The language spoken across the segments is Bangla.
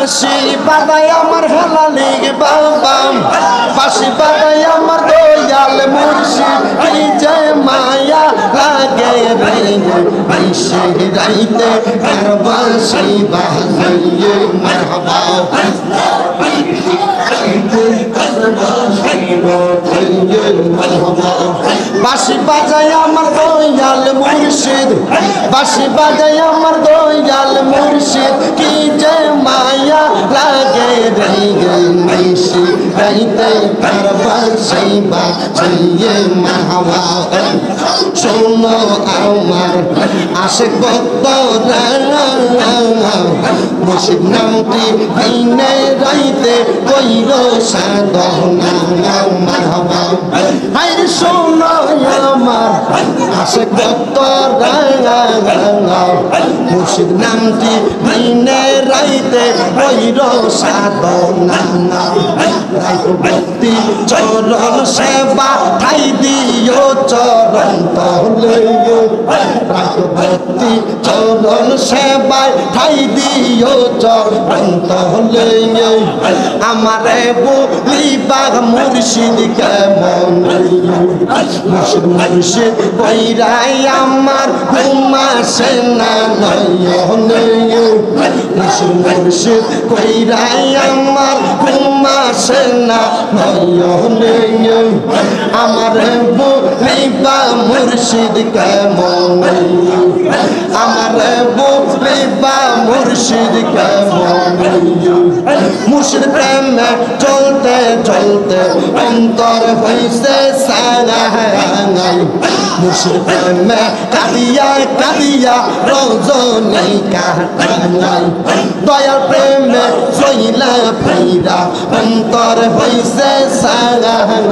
বাঁশি বাজায় আমার হেলালি বাবা বাঁশি বাজায় আমার দয়াল মুর্শিদ কি যে মায়া লাগে রে বাঁশি রাইতে আর বাঁশি বাজাইয়ে মারহাবা বাঁশি বাজায় আমার দয়াল মুর্শিদ বাঁশি বাজায় আমার দয়াল মুর্শিদ কি যে মায়া লাগে রে বাঁশি রাইতে আর বাঁশি বাজাইয়ে মারহাবা শোনো আমার আশিক ভক্ত মুর্শিদ নামটি দিনে রাইতে কইল সাধনা মারহাবা হায়রে শোনো আমার আশিক ভক্ত মুর্শিদ নামটি দিনে রাইতে কইল সাধনা রাইত ভক্তি চরণ সেবা ঠাই দিও চরণ তলে রাইত ভক্তি চরণ সেবায় ঠাই দিও চরণ তলে আমারে বলিবা মুর্শিদ কেমন মুর্শিদ মুর্শিদ কইরাই আমার ঘুমাসে না নয়নে মুর্শিদ মুর্শিদ কইরাই আমার ঘুমাসে না নয়নে আমারে বলিবা মুর্শিদ কেমন আমারে বলিবা মুর্শিদ কেমন মুর্শিদ প্রেমে চলতে চলতে অন্তর হইছে সারাই মুর্শিদ প্রেমে কাঁদিয়া কাঁদিয়া রজনী কাটাই দয়াল প্রেমে চইলা ফিরা অন্তর হইছে সারাই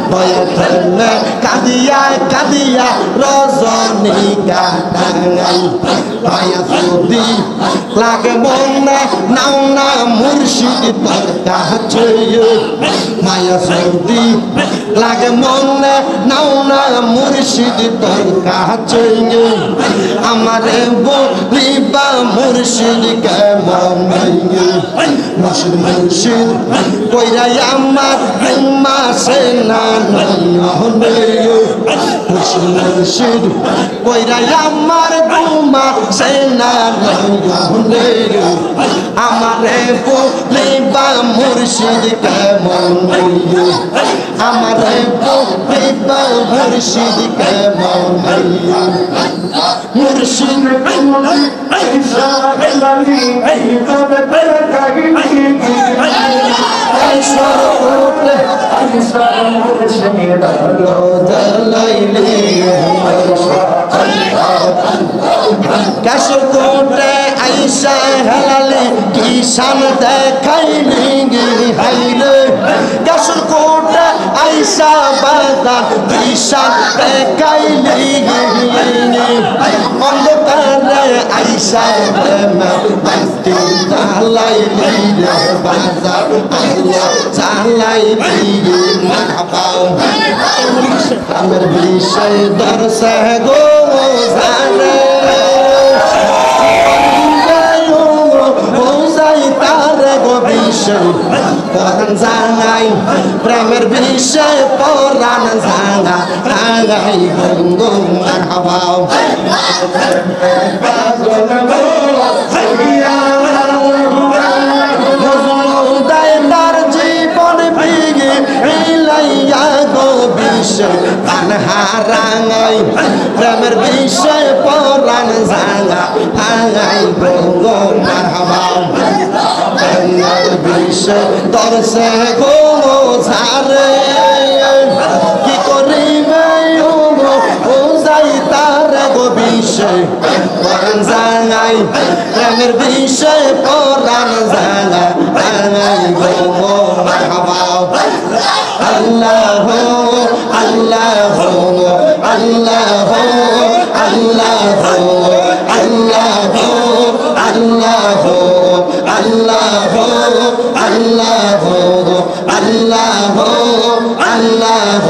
দয়াল প্রেমে কাঁদিয়া কাঁদিয়া রজনী কাটাই দয়া যদি লাগে মনে নাও না মুর্শিদ তোর কাছে মায়া যদি লাগে মনে নাও না মুর্শিদ তোর কাছে আমারে বলিবা মুর্শিদ কেমন মুর্শিদ মুর্শিদ কইরাই আমার ঘুমাসে না নয়নে মুর্শিদ মুর্শিদ কইরাই আমার ঘুমাসে না নয়নে আমারে বলিবা মুর্শিদ কেমন আমারে বলিবা মুর্শিদ কেমন মুর্শিদ কাশকোটে আইসা হেলালি কিষান দেখাইলি হাইলে কাশকোটে আইসা বাদা কিষান দেখাইলি অন্ধকারে আইসা বাস্তি চালাইলি বাজার আল্লাহ চালাইলি মারহাবা আমার বিষয় দরসে গো জানে পরাণ জাঙাই প্রেমের বিষয় পরাণ জাঙাই গঙ্গো মারহাবা তার জীবন বিগে ইলাইয়া গো বিষয় হারাঙাই প্রেমের বিষয় পরাণ জাঙাই গঙ্গো মারহাবা বিষয় দরসে গো ঝারে কি করিবে ও যাই তার গো বিষয় পরাণ জাঙাই প্রেমের বিষয় পরাণ জাঙাই গো মারহাবা আল্লাহ আল্লাহ আল্লাহ আল্লাহ আল্লাহ আল্লাহ আল্লাহ আল্লাহ আল্লাহ আল্লাহ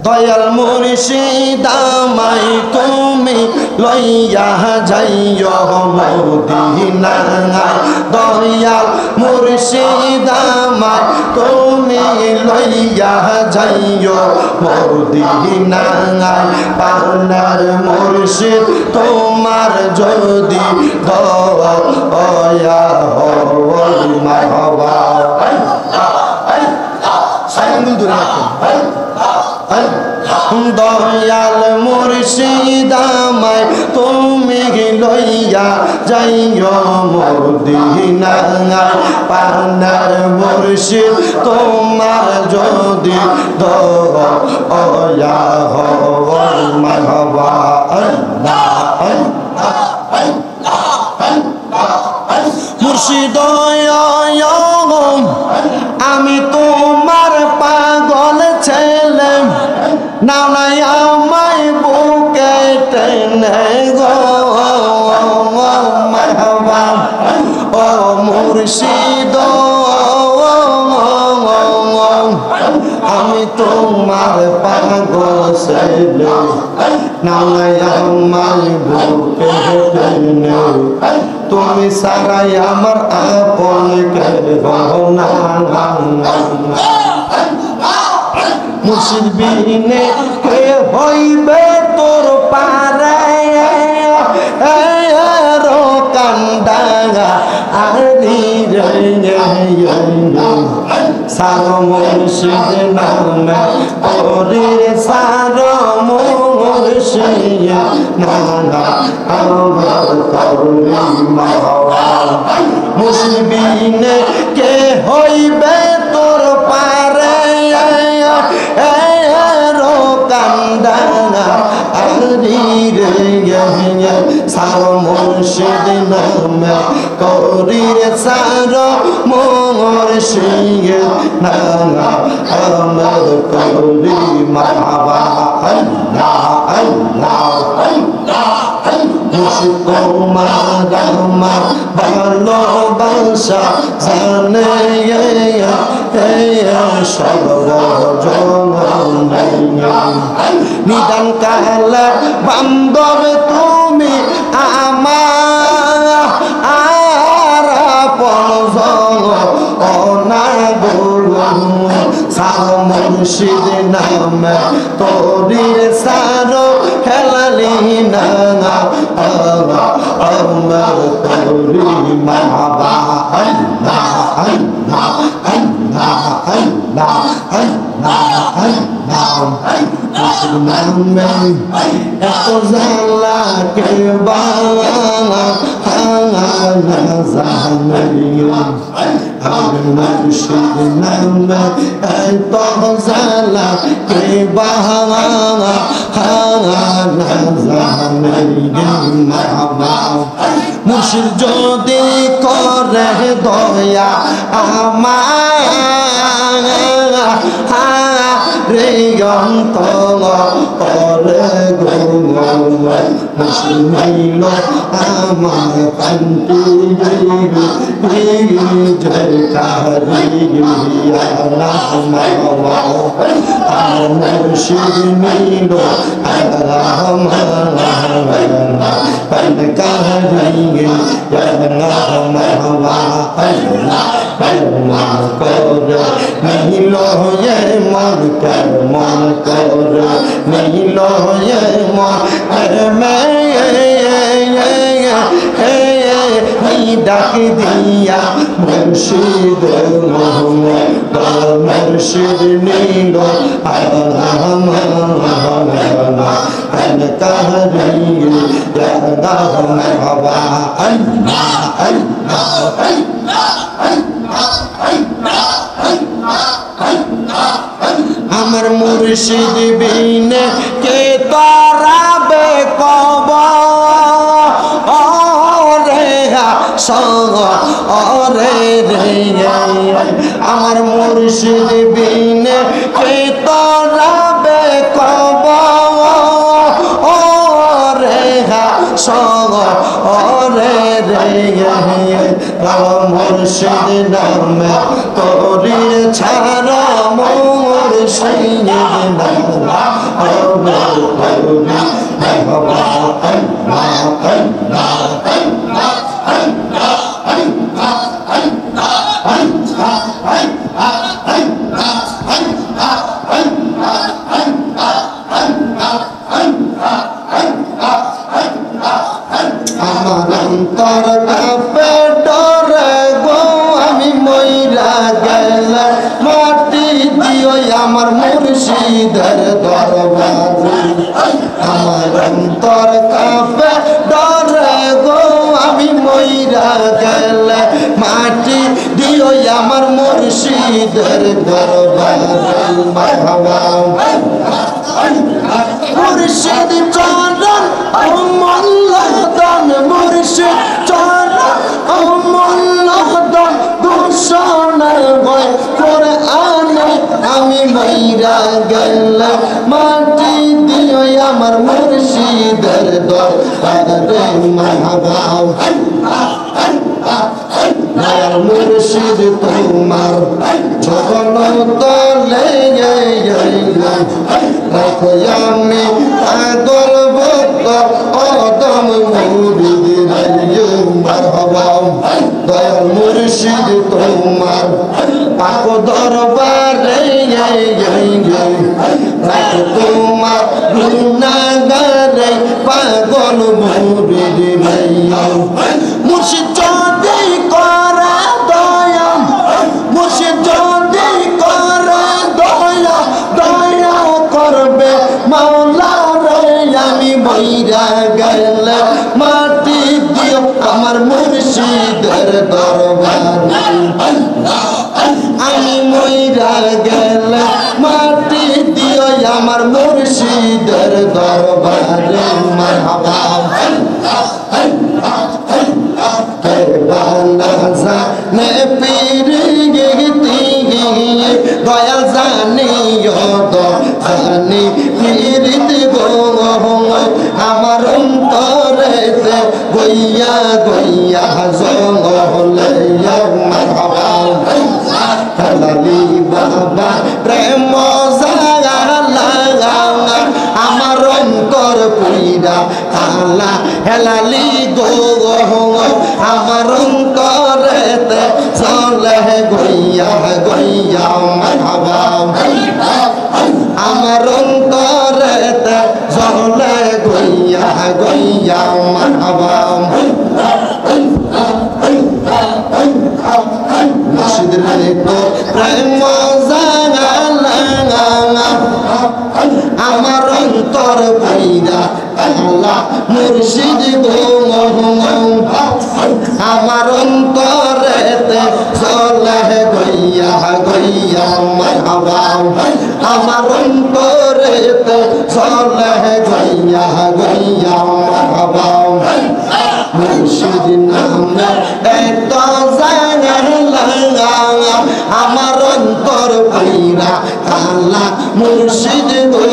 দয়াল মুর্শিদ আমায় তুমি লইয়া যাইও মদিনায় দয়াল মুর্শিদ আমায় তুমি লইয়া যাইও মদিনায় পানার মুর্শিদ তোমার যদি দয়া হয় মারহাবা সাইনুল ধরে রাখুন দয়াল মুর্শিদ আমায় তুমি লইয়া যাইও মদিনায় পানার মুর্শিদ তোমার যদি দয়া হয় মারহাবা আল্লাহ মুর্শিদ আমি তোমার পাগল ছেলে নাও নাই আমায় বুকে টেনে গো মারহাবা ও মুর্শিদ আমি তোমার পাগল ছেলে নাও নাই আমায় বুকে টেনে তুমি সারাই আমার আপন না মুর্শিদ বিনে কে হইবে তোর পারে কান্ডা আনি রে সার মুর্শিদ নামে ওরে সার মুর্শিদ নানা আমার করলি মাওয়া মুর্শিদ বিনে কে হইবে তোর পারে কান্ডা আনি রে সার মুর্শিদ নামে করি রে সার মুর্শিদ নানা আমার করলি মারহাবা আল্লাহ আল্লাহ মুর্শিদ তোমার আমার ভালোবাসা জানে সর্বজনে নিদান কালে বান্ধব তুমি আমার আপন সার মুর্শিদ নামে তোরির সার খেলালি না আমার তোরি মারহাবা আল্লাহ আল্লাহ আল্লাহ আল্লাহ আল্লাহ আল্লাহ মুর্শিদ নামে এত জালা কে বালা না জানিও আমার মুর্শিদ নামে এত জালা কে বালা না জানিও মারহাবা মুর্শিদ যদি করে দয়া আমার রে অন্তর করে গো মুর্শিদ হইল আমার কান্তি মুর্শিদ নিল নীল মন কর মন কর নীল ডাক দিয়া মুর্শিদ মুর্শিদ নীল আমার মুর্শিদ বিনে কে তারাবে কব রে আমার মুর্শিদ বিনে কে তারাবে কব রে মুর্শিদ নামে তোরির ছাড়া মুর্শিদ নামে আমার মুর্শিদের দরবারে মারহাবা মুর্শিদ চরণ অমূল্য দান মুর্শিদ চরণ অমূল্য দান দূষণে ভয় কোরআনে আমি মইরা গেলাম মাটি দিও আমার মুর্শিদের দরবারে মারহাবা দয়াল মুর্শিদ তোমার চরণ তলে রাখো আমি পাগল ভক্ত অদম মুরিদ মারহাবা দয়াল মুর্শিদ তোমার পাক দরবারে রাখো তোমার গুনাহগারে পাগল মুরিদ মুর্শিদ যদি করে দয়া মুর্শিদ যদি করে দয়া দয়া করবে মাওলা রে আমি মইরা গেলে মাটি দিও আমার মুর্শিদের দরবারে আমি মইরা গেলে মাটি দিও আমার মুর্শিদের দরবারে মারহাবা নে পীরি দয়াল জানিও তো জানি পীরিত গো আমার অন্তরেতে গইয়া গইয়া জঙ্গলে মারহাবা হেলালি বাবা প্রেম জাগালা আমার অন্তর পুইরা আলা হেলালি গো আমার অন্তরেতে চলে গইয়া গইয়া মারহাবা আমার অন্তরেতে চলে গইয়া গইয়া মারহাবা মুর্শিদ রে তো প্রেম জাগালা আমার অন্তর পুইরা আলা মুর্শিদ গো আমার অন্তরেতে চলে গইয়া গইয়া মারহাবা আমার অন্তরেতে চলে গইয়া গইয়া মারহাবা মুর্শিদ নামে এত জাগালা আমার অন্তর পুইরা আলা মুর্শিদ গো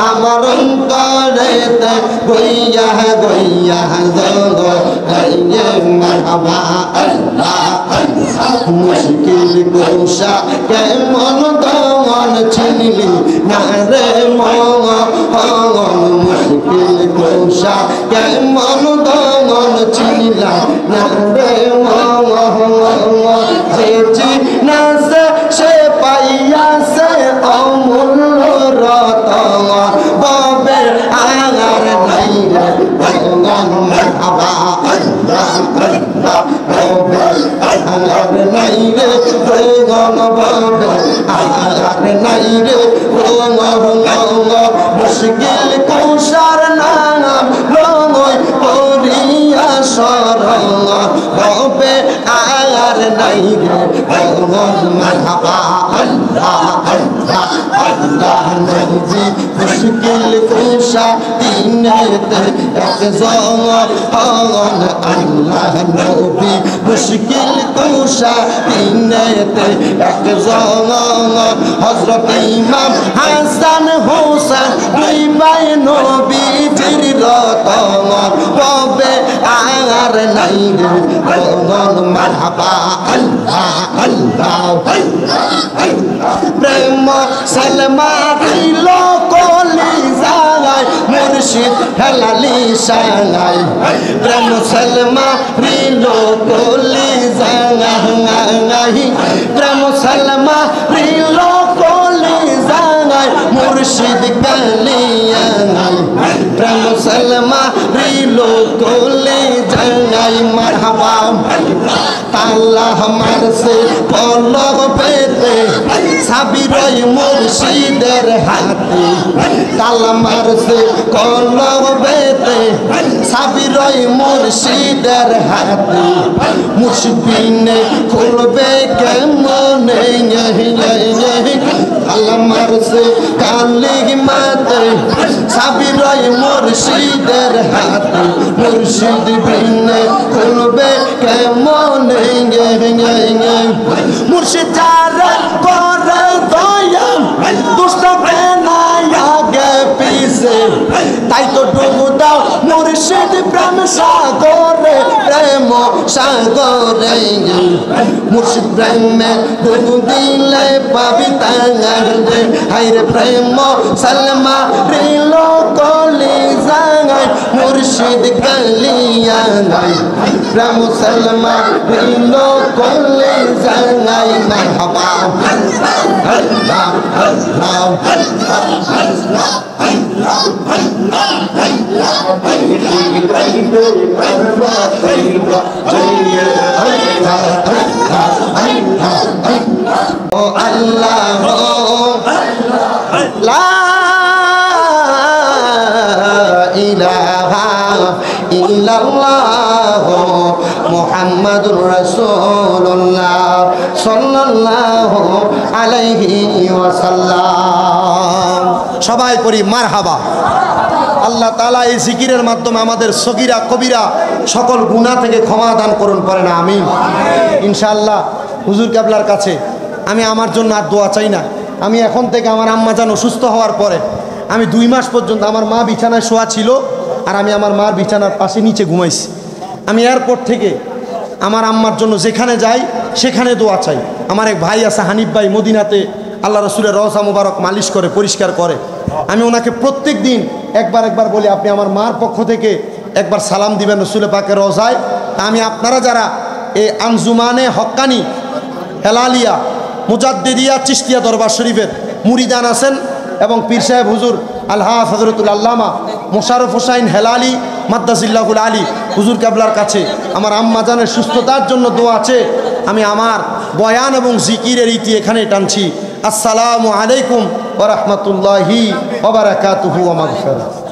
আমার অন্তরেতে গইয়া গইয়া গইয়া মারহাবা মুশকিল গোসা কেমন দমন চিনলি না রে মন মুশকিল গোসা কেমন দমন চিনলা না রে যে না সে পাইয়াছে অমূল্য রতন ববে আগার নাই রে মারহাবা ববে আগার নাই রে ববে আগার নাই রে মুশকিল কুশার নাম লঙ্গই পরিয়া শরণ ববে আগার নাই রে মারহাবা আল্লাহ আল্লাহ আল্লাহ নবী মুশকিল কুশা দিনেতে একজন হন আল্লাহ নবী মুশকিল কুশা দিনেতে একজন হযরত ইমাম হাসান হোসেন দুই ভাই নবীজির রতন ববে আর নাই রে মারহাবা আল্লাহ আল্লাহ প্রেম সালমা দিল কলি জাগায় মুর্শিদ হেলালি সাগায় প্রেম সালমা দিল কলি জাগায় প্রেম সালমা দিল কলি জাগায় মুর্শিদ কালিয়া প্রেম সালমা দিল কলি জাগায় মারহাবা তাল্লাহ মারছে পলক পেতে সাবিরই মুর্শিদের হাতে তাল্লাহ মারছে পলক পেতে সাবিরই মুর্শিদের হাতে মুর্শিদ বিনে খুলবে কেমনে আল্লাহ মারছে কালি মাতে সাবির মুর্শিদের হাতে মুর্শিদ বিনে খুলবে কেমনে মুর্শিদ যারা করে দয়া দুষ্ট কেনা আগে পিছে তাই তো ডুবু দাও মুর্শিদ প্রেম সাগরে প্রেম সাগরে মুর্শিদ প্রেমে ডুবু দিলে পাবি তাঙ্গারে হাইরে প্রেম সালমা রিল কলি জাঙ্গাই মুর্শিদ কালিয়া নাই প্রেম সালমা রিল কলি জাঙ্গাই মারহাবা আল্লাহ আল্লাহ মুহাম্মাদুর রাসূলুল্লাহ সাল্লাল্লাহু আলাইহি ওয়াসাল্লাম। সবাই পড়ি মারহাবা। আল্লাহ তাআলা এই জিকিরের মাধ্যমে আমাদের সগীরা কবিরা সকল গুনাহ থেকে ক্ষমা দান করুন, পড়েন আমিন। ইনশাআল্লাহ হুজুর কেবলার কাছে আমি আমার জন্য আর দোয়া চাই না। আমি এখন থেকে আমার আম্মা জান অসুস্থ হওয়ার পরে আমি 2 মাস পর্যন্ত আমার মা বিছানায় শোয়া ছিল আর আমি আমার মার বিছানার পাশে নিচে ঘুমাইছি। আমি এয়ারপোর্ট থেকে আমার আম্মার জন্য যেখানে যাই সেখানে দোয়া চাই। আমার এক ভাই আছে হানিফ ভাই, মদিনাতে আল্লাহ রসুলের রওজা মুবারক মালিশ করে পরিষ্কার করে। আমি ওনাকে প্রত্যেক দিন একবার বলি আপনি আমার মার পক্ষ থেকে একবার সালাম দিবেন রসুল পাকের রওজায়। আমি আপনারা যারা এই আঞ্জুমানে হক্কানি হেলালিয়া মুজাদ্দিদিয়া চিশতিয়া দরবার শরীফের মুরিদান আছেন এবং পীর সাহেব হুজুর আলহাজ হযরতুল আল্লামা মোশাররফ হোসাইন হেলালি মাদ্দাজিল্লাহুল আলী হুজুর কেবলার কাছে আমার আম্মা জানের সুস্থতার জন্য দোয়া আছে। আমি আমার বয়ান এবং জিকিরের ইতি এখানে টানছি। আসসালামু আলাইকুম ওয়া রাহমাতুল্লাহি ওয়া বারাকাতুহু ওয়া মাগফিরাতুহু।